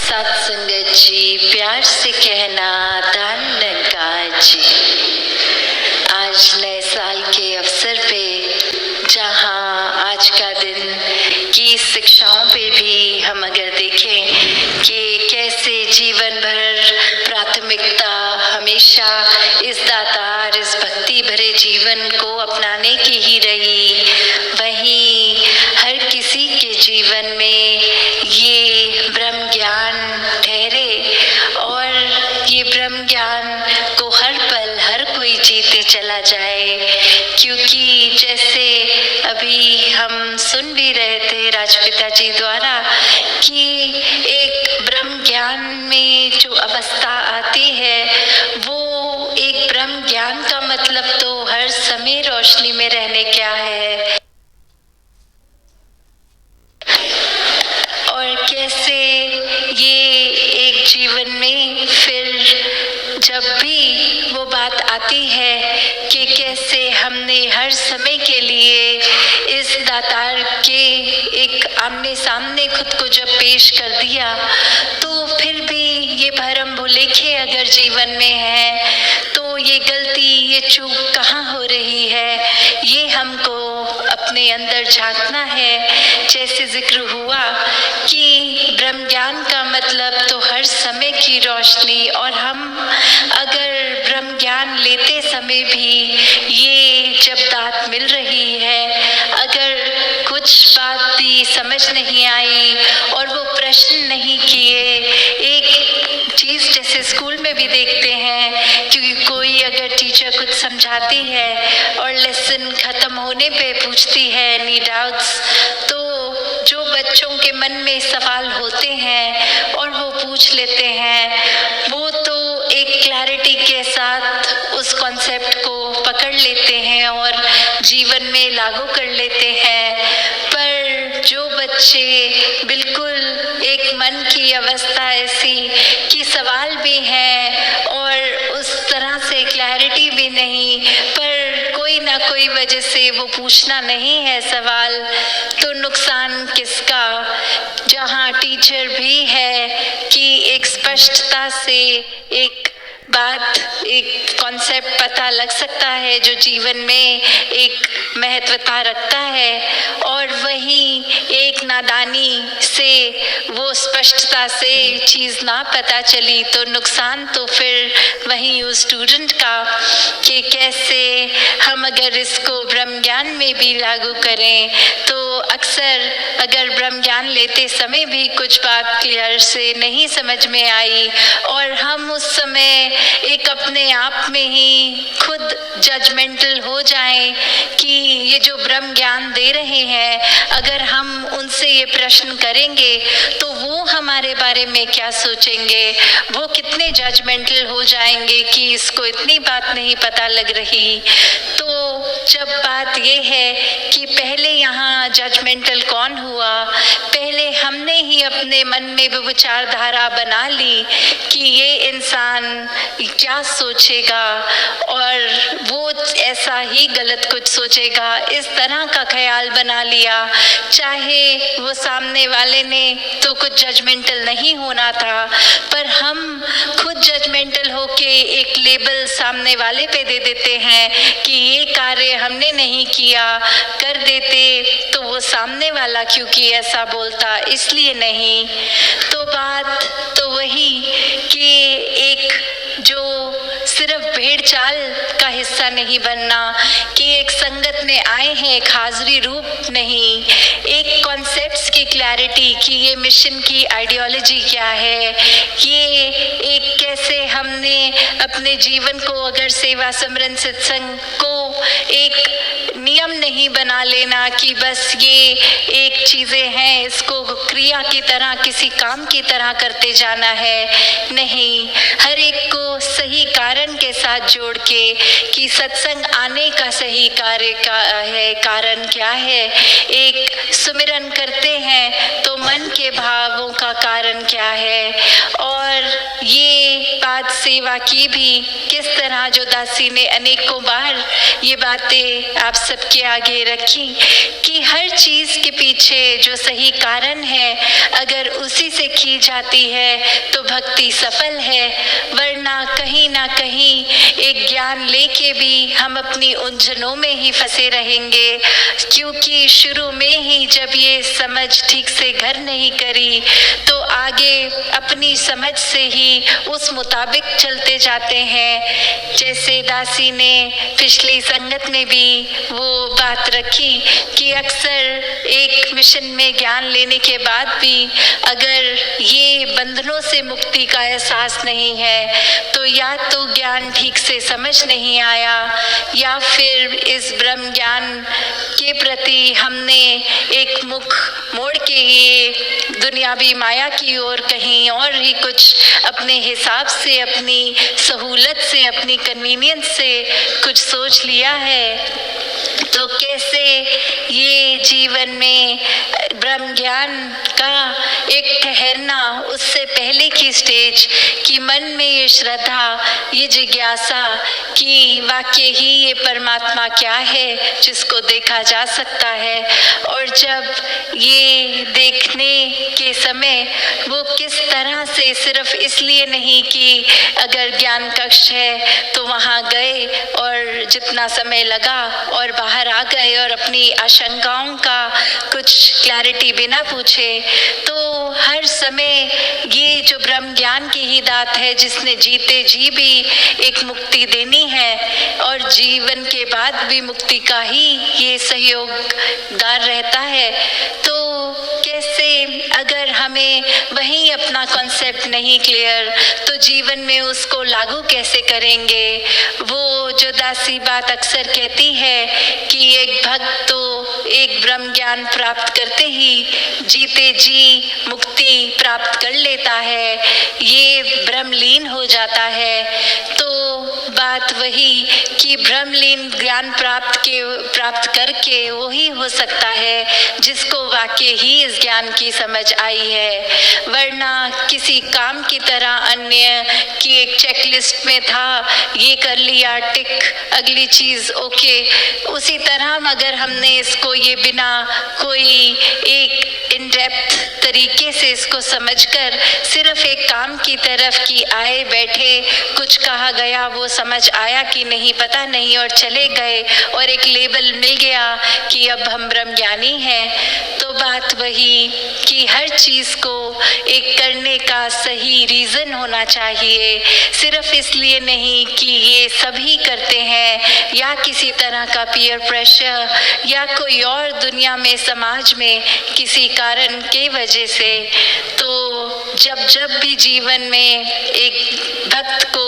सत्संगत जी, प्यार से कहना दान नकार जी। आज नए साल के अवसर पे, जहां आज का दिन की शिक्षाओं पे भी हम अगर देखें कि कैसे जीवन भर प्राथमिकता हमेशा इस दातार, इस भक्ति भरे जीवन को अपनाने की ही रही, वहीं हर किसी के जीवन में ये ब्रह्म ज्ञान ठहरे और ये ब्रह्म ज्ञान को हर पल हर कोई जीते चला जाए। क्योंकि जैसे अभी हम सुन भी रहे थे राजपिता जी द्वारा कि एक ब्रह्म ज्ञान में जो अवस्था आती है वो एक ब्रह्म ज्ञान का मतलब तो हर समय रोशनी में रहने क्या है, और कैसे ये एक जीवन में फिर जब भी वो बात आती है कि कैसे हमने हर समय के लिए इस दातार के एक आमने सामने खुद को जब पेश कर दिया, तो फिर भी ये भरम भुलेखे अगर जीवन में है तो ये गलती, ये चूक कहाँ हो रही है, ये हमको अपने अंदर झांकना है। जैसे जिक्र हुआ कि ब्रह्म ज्ञान का मतलब तो हर समय की रोशनी, और हम अगर ब्रह्म ज्ञान लेते समय भी ये जब दात मिल रही है, अगर कुछ बात भी समझ नहीं आई और वो प्रश्न नहीं किए, एक चीज जैसे स्कूल में भी देखते हैं क्योंकि कोई अगर टीचर कुछ समझाती है और लेसन खत्म होने पे पूछती है एनी डाउट्स, तो जो बच्चों के मन में सवाल होते हैं और वो पूछ लेते हैं, वो तो एक क्लैरिटी के साथ उस कॉन्सेप्ट को पकड़ लेते हैं और जीवन में लागू कर लेते हैं। पर जो बच्चे बिल्कुल एक मन की अवस्था ऐसी कि सवाल भी है और उस तरह से क्लैरिटी भी नहीं, पर कोई ना कोई वजह से वो पूछना नहीं है सवाल, तो नुकसान किसका। जहाँ टीचर भी है कि एक स्पष्टता से एक बात, एक कॉन्सेप्ट पता लग सकता है जो जीवन में एक महत्वता रखता है, और वहीं एक नादानी से वो स्पष्टता से चीज़ ना पता चली, तो नुकसान तो फिर वहीं उस स्टूडेंट का कि कैसे हम अगर इसको ब्रह्म ज्ञान में भी लागू करें तो अक्सर अगर ब्रह्म ज्ञान लेते समय भी कुछ बात क्लियर से नहीं समझ में आई और हम उस समय एक अपने आप में ही खुद जजमेंटल हो जाएं कि ये जो ब्रह्म ज्ञान दे रहे हैं, अगर हम उनसे ये प्रश्न करेंगे तो वो हमारे बारे में क्या सोचेंगे, वो कितने जजमेंटल हो जाएंगे कि इसको इतनी बात नहीं पता लग रही। तो जब बात ये है कि पहले यहाँ जजमेंटल कौन हुआ, पहले हमने ही अपने मन में वो विचारधारा बना ली कि ये इंसान क्या सोचेगा और वो ऐसा ही गलत कुछ सोचेगा, इस तरह का ख्याल बना लिया। चाहे वो सामने वाले ने तो कुछ जजमेंटल नहीं होना था, पर हम खुद जजमेंटल होके एक लेबल सामने वाले पे दे देते हैं कि ये कार्य हमने नहीं किया, कर देते तो वो सामने वाला क्योंकि ऐसा बोलता इसलिए नहीं। तो बात तो वही कि एक जो सिर्फ भेड़ चाल का हिस्सा नहीं बनना, कि एक संगत में आए हैं, एक हाजिरी रूप नहीं, एक कॉन्सेप्ट्स की क्लैरिटी कि ये मिशन की आइडियोलॉजी क्या है, ये एक कैसे हमने अपने जीवन को अगर सेवा सिमरन सत्संग को एक नियम नहीं बना लेना कि बस ये एक चीज़ें हैं, इसको क्रिया की तरह किसी काम की तरह करते जाना है, नहीं, हर एक को सही कारण के साथ जोड़ के कि सत्संग आने का सही कार्य का है, कारण क्या है, एक सुमिरन करते हैं तो मन के भावों का कारण क्या है, और ये बाद सेवा की भी, किस तरह जो दासी ने अनेकों बार ये बातें आप सबके आगे रखी कि हर चीज के पीछे जो सही कारण है अगर उसी से की जाती है तो भक्ति सफल है, वरना कहीं ना कहीं एक ज्ञान लेके भी हम अपनी उलझनों में ही फंसे रहेंगे, क्योंकि शुरू में ही जब ये समझ ठीक से घर नहीं करी तो आगे अपनी समझ से ही उस मुताबिक चलते जाते हैं। जैसे दासी ने पिछली संगत में भी वो बात रखी कि अक्सर एक मिशन में ज्ञान लेने के बाद भी अगर ये बंधनों से मुक्ति का एहसास नहीं है तो या तो ज्ञान ठीक से समझ नहीं आया या फिर इस ब्रह्म ज्ञान के प्रति हमने एक मुख मोड़ के ये दुनियावी माया की ओर कहीं और ही कुछ अपने हिसाब से, अपनी सहूलत से, अपनी कन्वीनियंस से कुछ सोच लिया है। तो कैसे ये जीवन में ब्रह्म ज्ञान का एक ठहरना, उससे पहले की स्टेज कि मन में ये श्रद्धा, ये जिज्ञासा कि वाकई ही ये परमात्मा क्या है जिसको देखा जा सकता है, और जब ये देखने के समय वो किस तरह से सिर्फ इसलिए नहीं कि अगर ज्ञान कक्ष है तो वहाँ गए और जितना समय लगा और बाहर आ गए और अपनी आशंकाओं का कुछ क्लैरिटी बिना पूछे, तो हर समय ये जो ब्रह्म ज्ञान की ही दात है जिसने जीते जी भी एक मुक्ति देनी है और जीवन के बाद भी मुक्ति का ही ये सहयोगदार रहता है, तो कैसे अगर हमें वही अपना कॉन्सेप्ट नहीं क्लियर तो जीवन में उसको लागू कैसे करेंगे। वो जो दासी बात अक्सर कहती है कि एक भक्त तो एक ब्रह्म ज्ञान प्राप्त करते ही जीते जी मुक्ति प्राप्त कर लेता है, ये ब्रह्मलीन हो जाता है। तो बात वही कि ब्रह्मलीन ज्ञान प्राप्त करके वही हो सकता है जिसको वाकई ही इस ज्ञान की समझ आई है, वरना किसी काम की तरह अन्य की एक चेकलिस्ट में था, ये कर लिया टिक, अगली चीज ओके, उसी तरह अगर हमने इसको ये बिना कोई एक इन डेप्थ तरीके से इसको समझकर सिर्फ एक काम की तरफ कि आए बैठे कुछ कहा गया वो समझ आया कि नहीं पता नहीं और चले गए और एक लेबल मिल गया कि अब हम ब्रह्म ज्ञानी हैं, तो बात वही कि हर चीज को एक करने का सही रीजन होना चाहिए, सिर्फ इसलिए नहीं कि ये सभी करते हैं या किसी तरह का पीयर प्रेशर या कोई और दुनिया में समाज में किसी कारण के वजह से। तो जब भी जीवन में एक भक्त को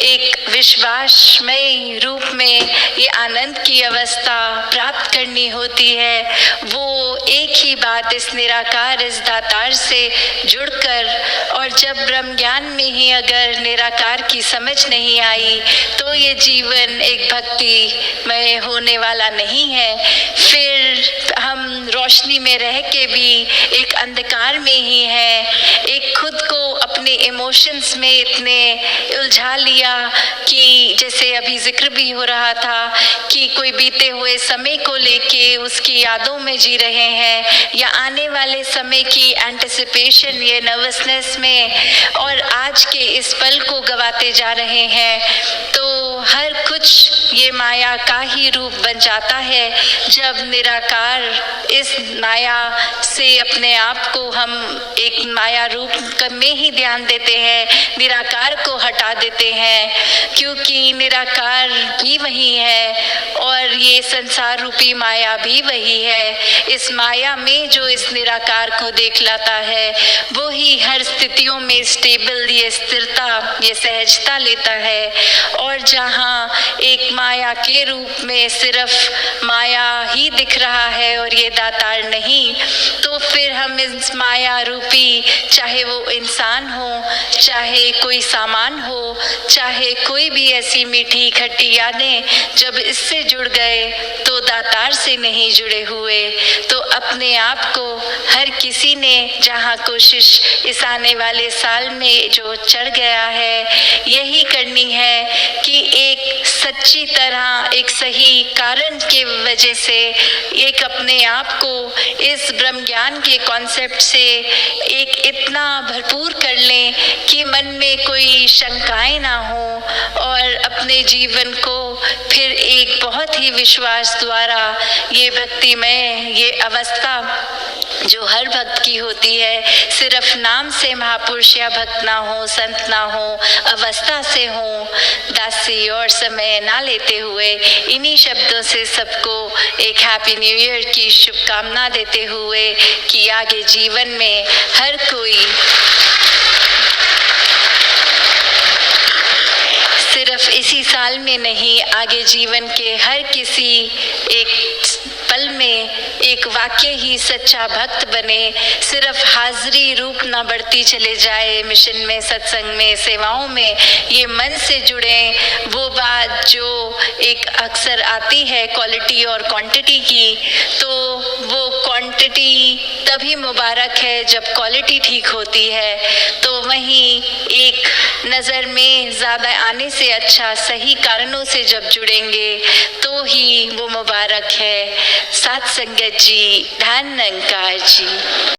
एक विश्वासमय रूप में ये आनंद की अवस्था प्राप्त करनी होती है, वो एक ही बात इस निराकार, इस दातार से जुड़कर, और जब ब्रह्म ज्ञान में ही अगर निराकार की समझ नहीं आई तो ये जीवन एक भक्तिमय होने वाला नहीं है। फिर हम रोशनी में रह के भी एक अंधकार में ही है, एक खुद को अपने इमोशंस में इतने उलझा लिया कि जैसे अभी जिक्र भी हो रहा था कि कोई बीते हुए समय को लेके उसकी यादों में जी रहे हैं या आने वाले समय की एंटिसिपेशन, ये नर्वसनेस में, और आज के इस पल को गवाते जा रहे हैं। तो हर कुछ ये माया का ही रूप बन जाता है जब निराकार इस माया से अपने आप को हम एक माया रूप में ही ध्यान देते हैं, निराकार को हटा देते हैं, क्योंकि निराकार भी वही है और ये संसार रूपी माया भी वही है। इस माया में जो इस निराकार को देख लाता है वो ही हर स्थितियों में स्टेबल, ये स्थिरता, ये सहजता लेता है। और जहाँ एक माया के रूप में सिर्फ माया ही दिख रहा है और ये दातार नहीं, तो फिर हम इस माया रूपी, चाहे वो इंसान हो, चाहे कोई सामान हो, चाहे कोई भी ऐसी मीठी खट्टी यादें, जब इससे जुड़ गए तो दातार से नहीं जुड़े हुए। तो अपने आप को हर किसी ने जहाँ कोशिश इस आने आने वाले साल में जो चढ़ गया है, यही करनी है कि एक सच्ची तरह, एक सही कारण के वजह से एक अपने आप को इस ब्रह्म ज्ञान के कॉन्सेप्ट से एक इतना भरपूर कर लें कि मन में कोई शंकाएं ना हो, और अपने जीवन को फिर एक बहुत ही विश्वास द्वारा ये भक्तिमय ये अवस्था जो हर भक्त की होती है, सिर्फ नाम से महापुरुष या भक्त ना हो, संत ना हो, अवस्था से हो, दासी और समय ना लेते हुए, इन्हीं शब्दों से सबको एक हैप्पी न्यू ईयर की शुभकामना देते हुए कि आगे जीवन में हर कोई सिर्फ इसी साल में नहीं, आगे जीवन के हर किसी एक पल में एक वाक्य ही सच्चा भक्त बने, सिर्फ हाजिरी रूप ना बढ़ती चले जाए मिशन में, सत्संग में, सेवाओं में, ये मन से जुड़े। वो बात जो एक अक्सर आती है क्वालिटी और क्वांटिटी की, तो वो क्वांटिटी तभी मुबारक है जब क्वालिटी ठीक होती है। तो वहीं एक नज़र में ज़्यादा आने से अच्छा सही कारणों से जब जुड़ेंगे तो ही वो मुबारक है। साथ संगत जी, धन निरंकार जी।